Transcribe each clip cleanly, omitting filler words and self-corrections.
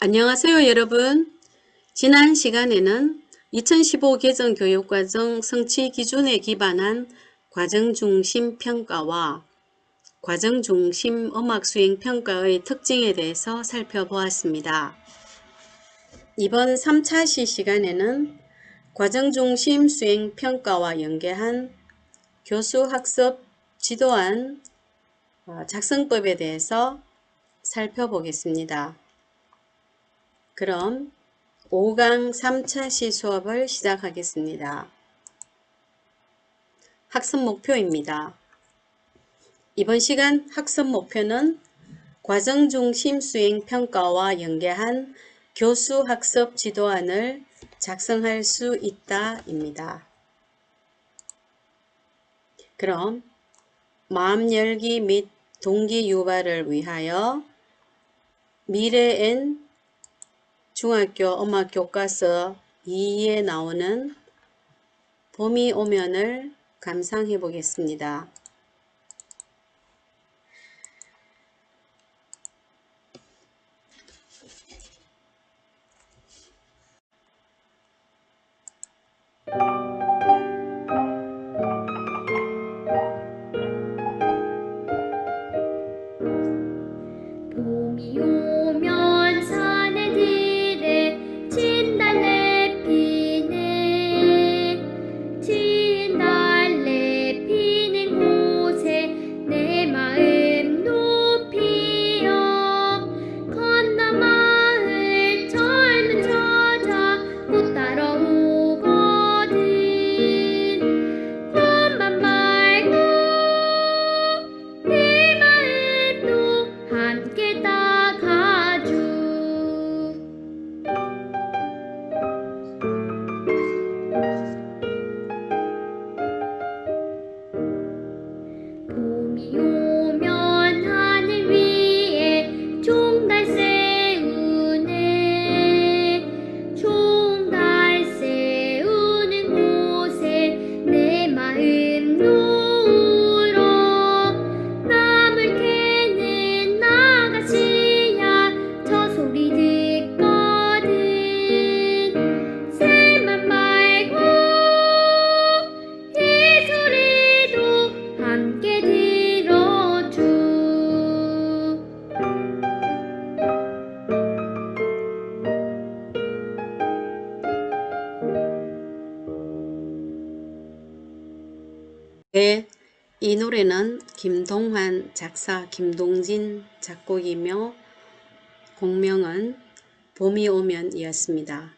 안녕하세요 여러분. 지난 시간에는 2015 개정 교육과정 성취 기준에 기반한 과정중심 평가와 과정중심 음악수행 평가의 특징에 대해서 살펴보았습니다. 이번 3차 시간에는 과정중심 수행 평가와 연계한 교수학습 지도안 작성법에 대해서 살펴보겠습니다. 그럼 5강 3차 시 수업을 시작하겠습니다. 학습 목표입니다. 이번 시간 학습 목표는 과정중심 수행 평가와 연계한 교수 학습 지도안을 작성할 수 있다입니다. 그럼 마음 열기 및 동기 유발을 위하여 미래엔 중학교 음악 교과서 2에 나오는 봄이 오면을 감상해 보겠습니다. 봄이 오면 사내들의 진달래 피네 진달래 피는 곳에 내 마음 높이여 건너 마을 젊은 처자 꽃 따러 오거든 꽃만 말고 내 마음도 함께 따가주 봄이 오면 하늘 위에 종달 세우네 종달 세우는 곳에 내 마음 놓으러 나물 캐는 아가씨야 저 소리 듣거든 새만 말고 이 소리도 함께 들어줘 네, 이 노래는 김동환 작사, 김동진 작곡이며 곡명은 봄이 오면 이었습니다.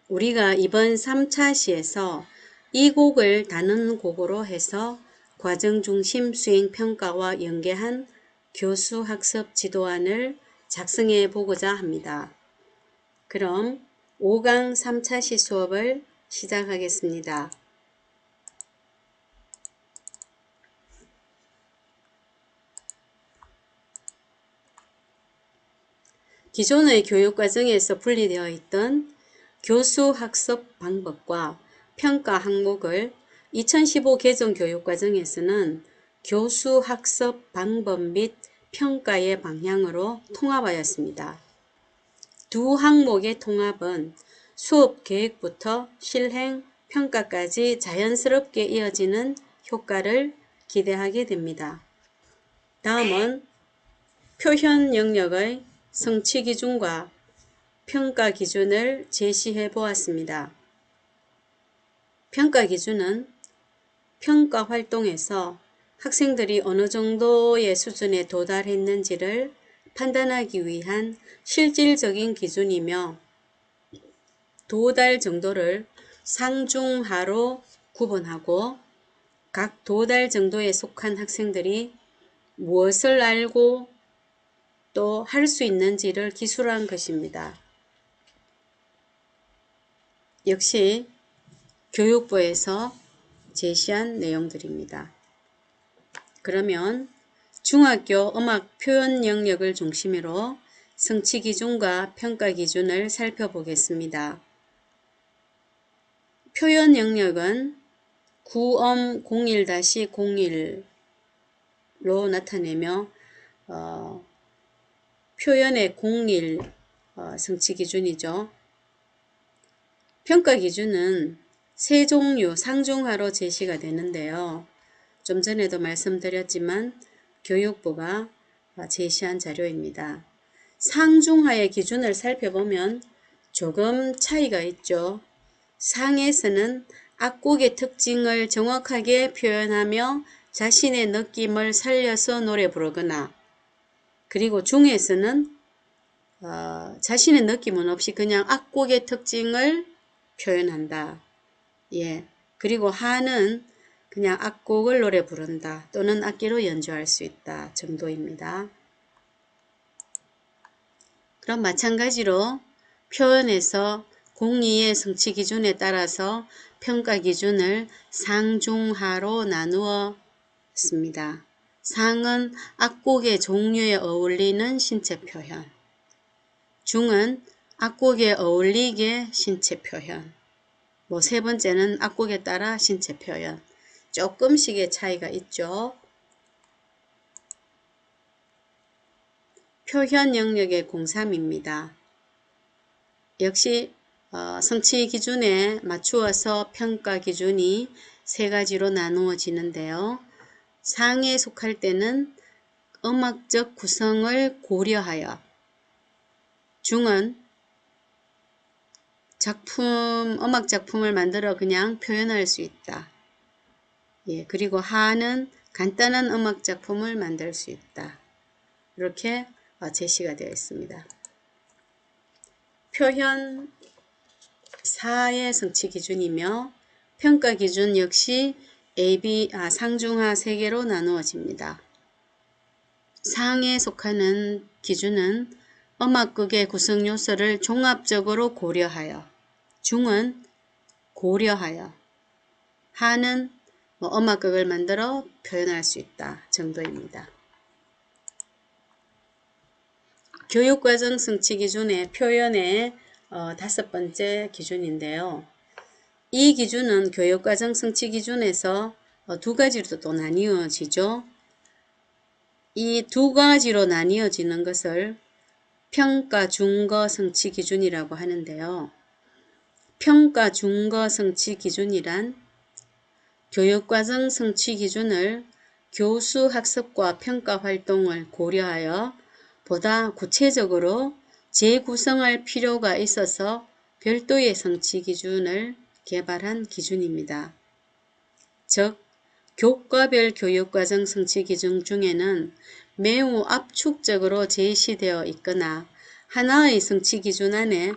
우리가 이번 3차 시에서 이 곡을 다른 곡으로 해서 과정중심 수행평가와 연계한 교수학습 지도안을 작성해 보고자 합니다. 그럼 5강 3차 시 수업을 시작하겠습니다. 기존의 교육과정에서 분리되어 있던 교수학습 방법과 평가 항목을 2015 개정 교육과정에서는 교수학습 방법 및 평가의 방향으로 통합하였습니다. 두 항목의 통합은 수업 계획부터 실행, 평가까지 자연스럽게 이어지는 효과를 기대하게 됩니다. 다음은 표현 영역의 성취 기준과 평가 기준을 제시해 보았습니다. 평가 기준은 평가 활동에서 학생들이 어느 정도의 수준에 도달했는지를 판단하기 위한 실질적인 기준이며 도달 정도를 상중하로 구분하고 각 도달 정도에 속한 학생들이 무엇을 알고 또 할 수 있는지를 기술한 것입니다. 역시 교육부에서 제시한 내용들입니다. 그러면 중학교 음악 표현 영역을 중심으로 성취 기준과 평가 기준을 살펴보겠습니다. 표현 영역은 구음 01-01로 나타내며 표현의 01, 성취 기준이죠. 평가 기준은 세 종류 상중하로 제시가 되는데요. 좀 전에도 말씀드렸지만 교육부가 제시한 자료입니다. 상중하의 기준을 살펴보면 조금 차이가 있죠. 상에서는 악곡의 특징을 정확하게 표현하며 자신의 느낌을 살려서 노래 부르거나, 그리고 중에서는 자신의 느낌은 없이 그냥 악곡의 특징을 표현한다. 예. 그리고 하는 그냥 악곡을 노래 부른다 또는 악기로 연주할 수 있다 정도입니다. 그럼 마찬가지로 표현에서 공리의 성취 기준에 따라서 평가 기준을 상중하로 나누었습니다. 상은 악곡의 종류에 어울리는 신체 표현, 중은 악곡에 어울리게 신체 표현, 세 번째는 악곡에 따라 신체 표현. 조금씩의 차이가 있죠. 표현 영역의 03입니다. 역시 성취 기준에 맞추어서 평가 기준이 세 가지로 나누어지는데요. 상에 속할 때는 음악적 구성을 고려하여, 중은 음악 작품을 만들어 그냥 표현할 수 있다. 예, 그리고 하는 간단한 음악 작품을 만들 수 있다. 이렇게 제시가 되어 있습니다. 표현 4의 성취 기준이며 평가 기준 역시 상중하 3개로 나누어집니다. 상에 속하는 기준은 음악극의 구성 요소를 종합적으로 고려하여, 중은 고려하여, 하는 음악극을 만들어 표현할 수 있다 정도입니다. 교육과정 성취 기준의 표현의 5번째 기준인데요. 이 기준은 교육과정 성취 기준에서 두 가지로 또 나뉘어지죠. 이 두 가지로 나뉘어지는 것을 평가 준거 성취 기준이라고 하는데요. 평가 준거 성취 기준이란 교육과정 성취 기준을 교수 학습과 평가 활동을 고려하여 보다 구체적으로 재구성할 필요가 있어서 별도의 성취 기준을 개발한 기준입니다. 즉, 교과별 교육과정 성취 기준 중에는 매우 압축적으로 제시되어 있거나 하나의 성취 기준 안에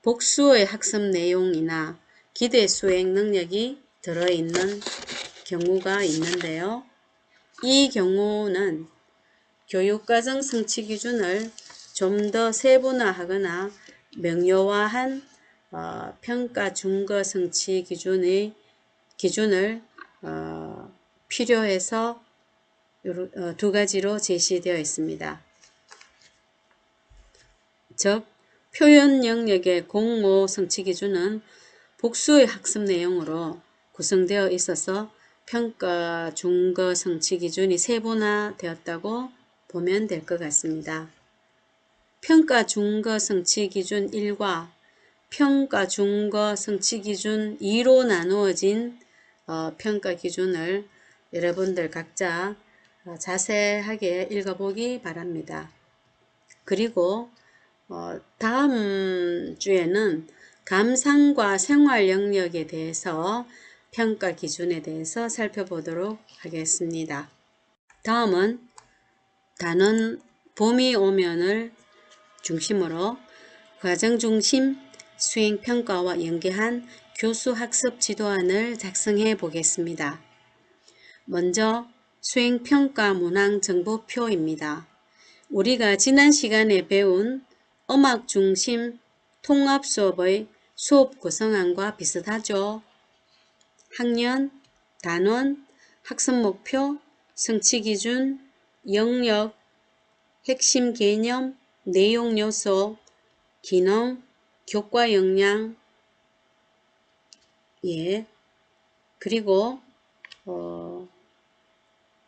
복수의 학습 내용이나 기대 수행 능력이 들어있는 경우가 있는데요. 이 경우는 교육과정 성취 기준을 좀 더 세분화하거나 명료화한 평가 준거 성취 기준을 필요해서 두 가지로 제시되어 있습니다. 즉, 표현 영역의 05 성취 기준은 복수의 학습 내용으로 구성되어 있어서 평가 준거 성취 기준이 세분화되었다고 보면 될 것 같습니다. 평가 준거 성취 기준 1과 평가 준거 성취 기준 2로 나누어진 평가 기준을 여러분들 각자 자세하게 읽어보기 바랍니다. 그리고 다음 주에는 감상과 생활 영역에 대해서 평가 기준에 대해서 살펴보도록 하겠습니다. 다음은 단원 봄이 오면을 중심으로 과정중심 수행평가와 연계한 교수학습 지도안을 작성해 보겠습니다. 먼저 수행평가 문항정보표입니다. 우리가 지난 시간에 배운 음악중심 통합수업의 수업 구성안과 비슷하죠. 학년, 단원, 학습목표, 성취기준, 영역, 핵심 개념, 내용 요소, 기능, 교과 역량, 그리고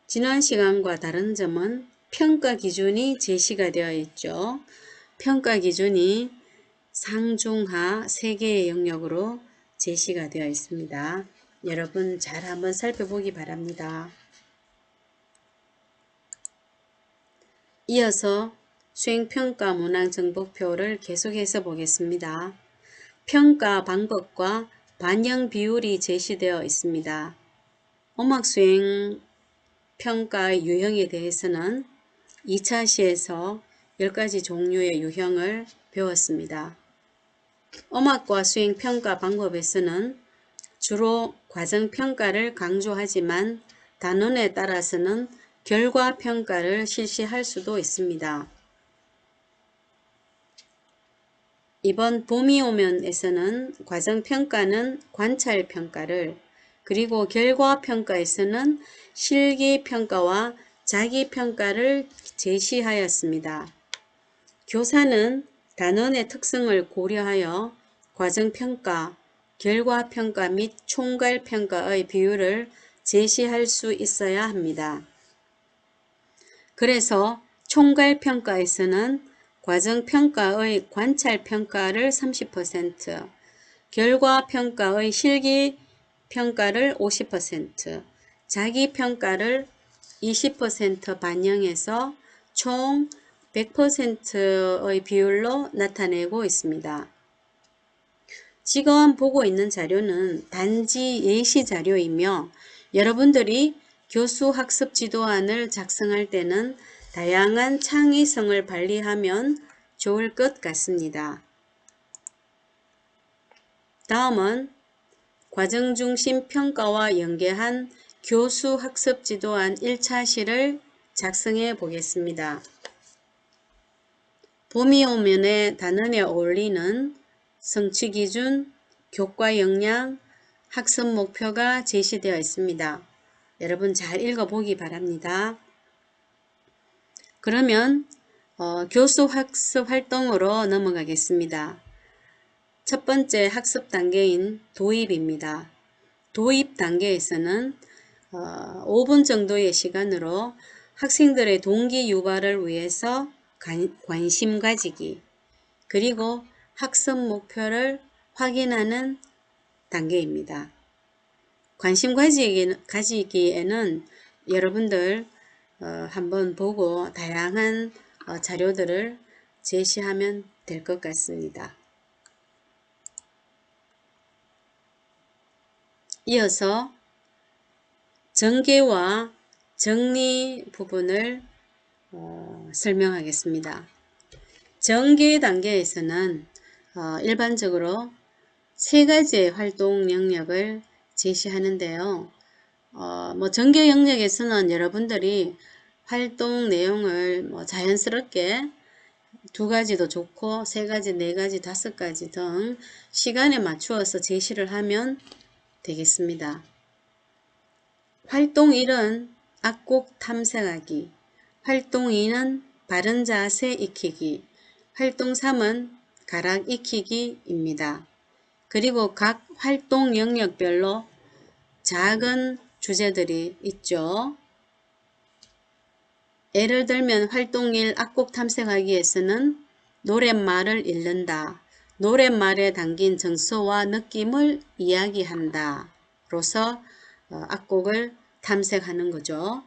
지난 시간과 다른 점은 평가 기준이 제시가 되어 있죠. 평가 기준이 상중하 3개의 영역으로 제시가 되어 있습니다. 여러분 잘 한번 살펴보기 바랍니다. 이어서 수행평가 문항정보표를 계속해서 보겠습니다. 평가 방법과 반영 비율이 제시되어 있습니다. 음악수행 평가의 유형에 대해서는 2차 시에서 10가지 종류의 유형을 배웠습니다. 음악과 수행 평가 방법에서는 주로 과정 평가를 강조하지만 단원에 따라서는 결과 평가를 실시할 수도 있습니다. 이번 봄이 오면에서는 과정 평가는 관찰 평가를, 그리고 결과 평가에서는 실기 평가와 자기 평가를 제시하였습니다. 교사는 단원의 특성을 고려하여 과정 평가, 결과 평가 및 총괄 평가의 비율을 제시할 수 있어야 합니다. 그래서 총괄 평가에서는 과정 평가의 관찰 평가를 30%, 결과 평가의 실기 평가를 50%, 자기 평가를 20% 반영해서 총 100%의 비율로 나타내고 있습니다. 지금 보고 있는 자료는 단지 예시 자료이며 여러분들이 교수 학습 지도안을 작성할 때는 다양한 창의성을 발휘하면 좋을 것 같습니다. 다음은 과정중심 평가와 연계한 교수 학습 지도안 1차 시를 작성해 보겠습니다. 봄이 오면의 단원에 어울리는 성취 기준, 교과 역량, 학습 목표가 제시되어 있습니다. 여러분 잘 읽어보기 바랍니다. 그러면 교수 학습 활동으로 넘어가겠습니다. 첫 번째 학습 단계인 도입입니다. 도입 단계에서는 5분 정도의 시간으로 학생들의 동기 유발을 위해서 관심 가지기, 그리고 학습 목표를 확인하는 단계입니다. 관심 가지기에는 여러분들 한번 보고 다양한 자료들을 제시하면 될 것 같습니다. 이어서 전개와 정리 부분을 설명하겠습니다. 전개 단계에서는 일반적으로 3가지의 활동 영역을 제시하는데요. 전개 영역에서는 여러분들이 활동 내용을 자연스럽게 2가지도 좋고 3가지, 4가지, 5가지 등 시간에 맞추어서 제시를 하면 되겠습니다. 활동 1은 악곡 탐색하기, 활동 2는 바른 자세 익히기, 활동 3은 가락 익히기입니다. 그리고 각 활동 영역별로 작은 주제들이 있죠. 예를 들면 활동 1 악곡 탐색하기에서는 노랫말을 읽는다, 노랫말에 담긴 정서와 느낌을 이야기한다 로서 악곡을 탐색하는 거죠.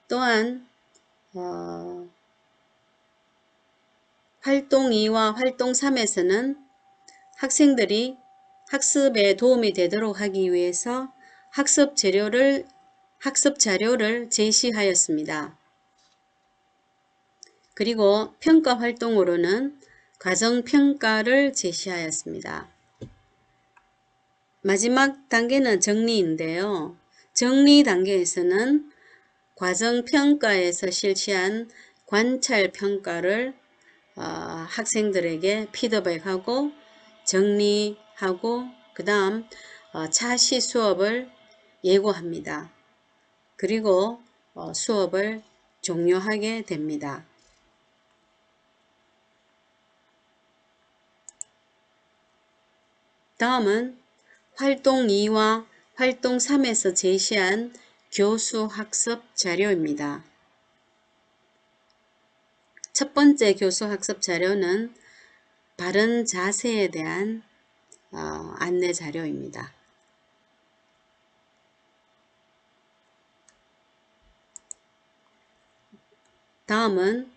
또한 활동 2와 활동 3에서는 학생들이 학습에 도움이 되도록 하기 위해서 학습 자료를 제시하였습니다. 그리고 평가 활동으로는 과정평가를 제시하였습니다. 마지막 단계는 정리인데요. 정리 단계에서는 과정평가에서 실시한 관찰평가를 학생들에게 피드백하고 정리하고 그 다음 차시 수업을 예고합니다. 그리고 수업을 종료하게 됩니다. 다음은 활동 2와 활동 3에서 제시한 교수 학습 자료입니다. 첫 번째 교수 학습 자료는 바른 자세에 대한 안내 자료입니다. 다음은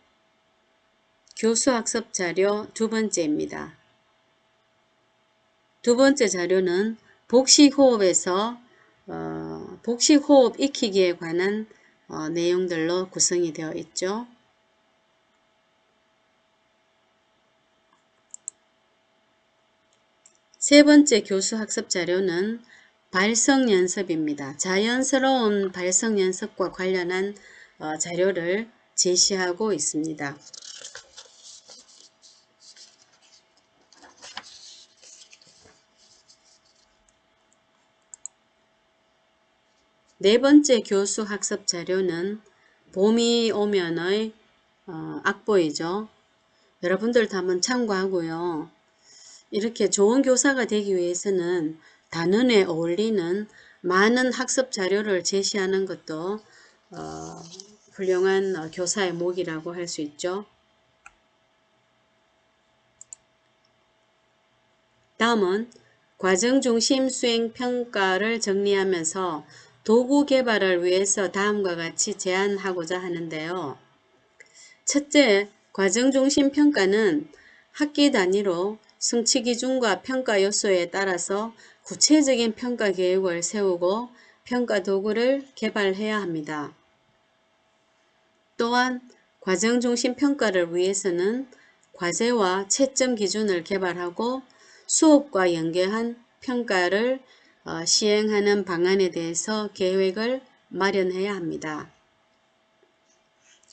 교수 학습 자료 두 번째입니다. 두 번째 자료는 복식호흡에서 복식호흡 익히기에 관한 내용들로 구성이 되어 있죠. 세 번째 교수 학습 자료는 발성 연습입니다. 자연스러운 발성 연습과 관련한 자료를 제시하고 있습니다. 네 번째 교수 학습 자료는 봄이 오면의 악보이죠. 여러분들도 한번 참고하고요. 이렇게 좋은 교사가 되기 위해서는 단원에 어울리는 많은 학습 자료를 제시하는 것도 훌륭한 교사의 목이라고 할 수 있죠. 다음은 과정중심 수행평가를 정리하면서 도구 개발을 위해서 다음과 같이 제안하고자 하는데요. 첫째, 과정중심 평가는 학기 단위로 성취 기준과 평가 요소에 따라서 구체적인 평가 계획을 세우고 평가 도구를 개발해야 합니다. 또한 과정중심 평가를 위해서는 과제와 채점 기준을 개발하고 수업과 연계한 평가를 시행하는 방안에 대해서 계획을 마련해야 합니다.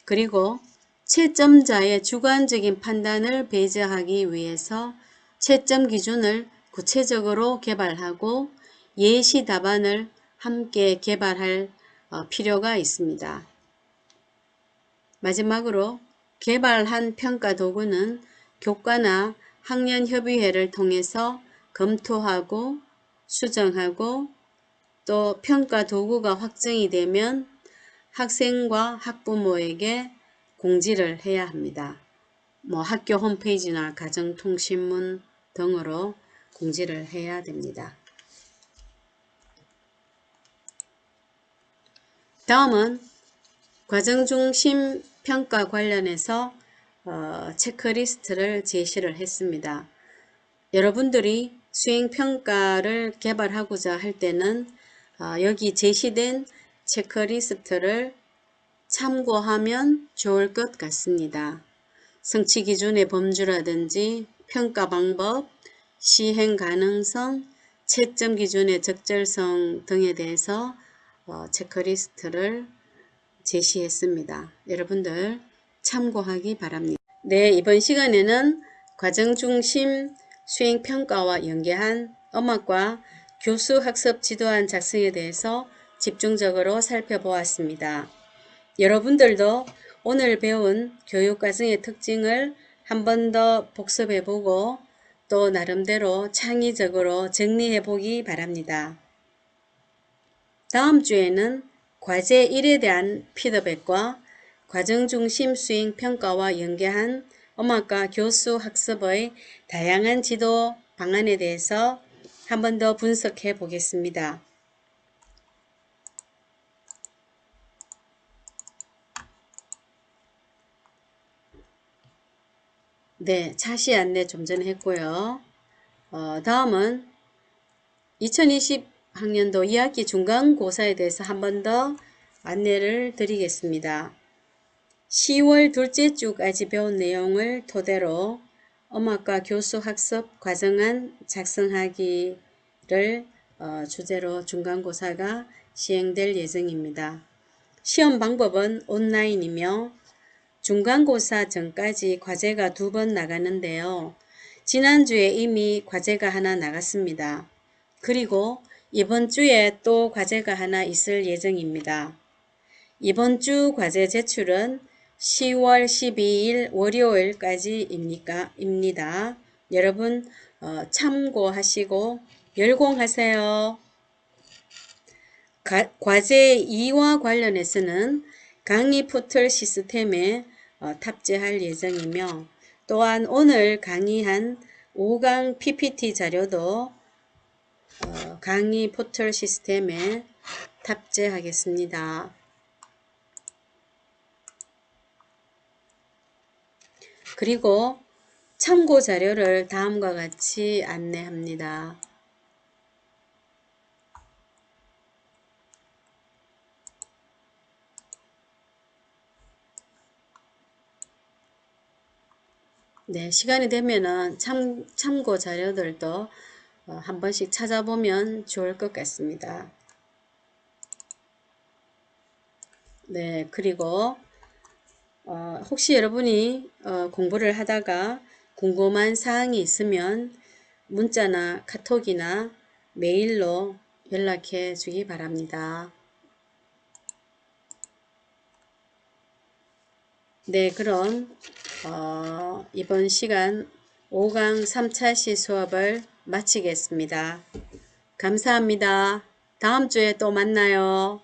그리고 채점자의 주관적인 판단을 배제하기 위해서 채점 기준을 구체적으로 개발하고 예시 답안을 함께 개발할 필요가 있습니다. 마지막으로 개발한 평가 도구는 교과나 학년협의회를 통해서 검토하고 수정하고 또 평가 도구가 확정이 되면 학생과 학부모에게 공지를 해야 합니다. 학교 홈페이지나 가정통신문 등으로 공지를 해야 됩니다. 다음은 과정중심 평가 관련해서 체크리스트를 제시를 했습니다. 여러분들이 수행평가를 개발하고자 할 때는 여기 제시된 체크리스트를 참고하면 좋을 것 같습니다. 성취 기준의 범주라든지 평가 방법, 시행 가능성, 채점 기준의 적절성 등에 대해서 체크리스트를 제시했습니다. 여러분들 참고하기 바랍니다. 네, 이번 시간에는 과정중심 수행평가와 연계한 음악과 교수 학습 지도안 작성에 대해서 집중적으로 살펴보았습니다. 여러분들도 오늘 배운 교육과정의 특징을 한 번 더 복습해보고 또 나름대로 창의적으로 정리해보기 바랍니다. 다음 주에는 과제 1에 대한 피드백과 과정중심 수행평가와 연계한 음악과 교수 학습의 다양한 지도 방안에 대해서 한 번 더 분석해 보겠습니다. 네, 차시 안내 좀 전에 했고요. 다음은 2020학년도 2학기 중간고사에 대해서 한 번 더 안내를 드리겠습니다. 10월 둘째 주까지 배운 내용을 토대로 음악과 교수 학습 과정안 작성하기를 주제로 중간고사가 시행될 예정입니다. 시험 방법은 온라인이며 중간고사 전까지 과제가 2번 나가는데요. 지난주에 이미 과제가 하나 나갔습니다. 그리고 이번 주에 또 과제가 하나 있을 예정입니다. 이번 주 과제 제출은 10월 12일 월요일까지입니다. 여러분 참고하시고 열공하세요. 과제 2와 관련해서는 강의 포털 시스템에 탑재할 예정이며 또한 오늘 강의한 5강 PPT 자료도 강의 포털 시스템에 탑재하겠습니다. 그리고 참고 자료를 다음과 같이 안내합니다. 네, 시간이 되면은 참고 자료들도 한 번씩 찾아보면 좋을 것 같습니다. 네, 그리고 혹시 여러분이 공부를 하다가 궁금한 사항이 있으면 문자나 카톡이나 메일로 연락해 주기 바랍니다. 네, 그럼 이번 시간 5강 3차 시 수업을 마치겠습니다. 감사합니다. 다음 주에 또 만나요.